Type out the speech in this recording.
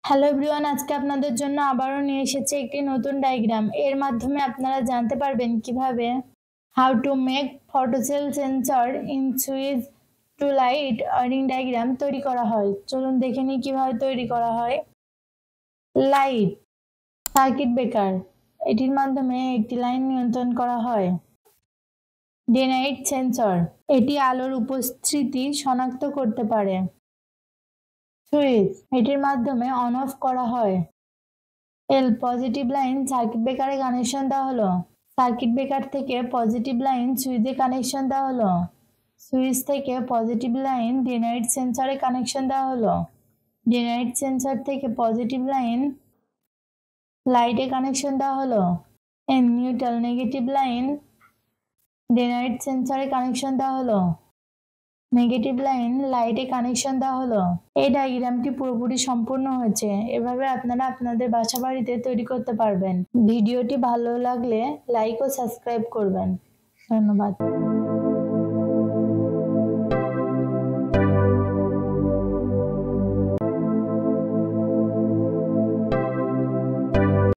Hello everyone, আজকে আপনাদের জন্য আবারও নিয়ে এসেছে একটি নতুন ডায়াগ্রাম। এর মাধ্যমে আপনারা জানতে পারবেন কিভাবে how to make photocell sensor in switch to light wiring diagram তৈরি করা হয়। চলুন দেখে নিই কিভাবে তৈরি করা হয়। লাইট সার্কিট ব্রেকার, এটির মাধ্যমে একটি লাইন নিয়ন্ত্রণ করা হয়। ডে নাইট সেন্সর, এটি আলোর উপস্থিতি শনাক্ত করতে পারে। সুইচ, এটির মাধ্যমে অন অফ করা হয়। এল পজিটিভ লাইন সার্কিট ব্রেকারে কানেকশন দেওয়া হলো। সার্কিট ব্রেকার থেকে পজিটিভ লাইন সুইচে কানেকশন দেওয়া হলো। সুইচ থেকে পজিটিভ লাইন ডে নাইট সেন্সরে কানেকশন দেওয়া হলো। ডে নাইট সেন্সর থেকে পজিটিভ লাইন লাইটে কানেকশন দেওয়া হলো। N neutral negative line day night সেন্সরে কানেকশন দেওয়া হলো। নেগেটিভ লাইন লাইটে কানেকশন দেওয়া হলো। এই ডায়াগ্রামটি পুরোপুরি সম্পূর্ণ হয়েছে। এভাবে আপনারা আপনাদের বাসা বাড়িতে তৈরি করতে পারবেন। ভিডিওটি ভালো লাগলে লাইক ও সাবস্ক্রাইব করবেন। ধন্যবাদ।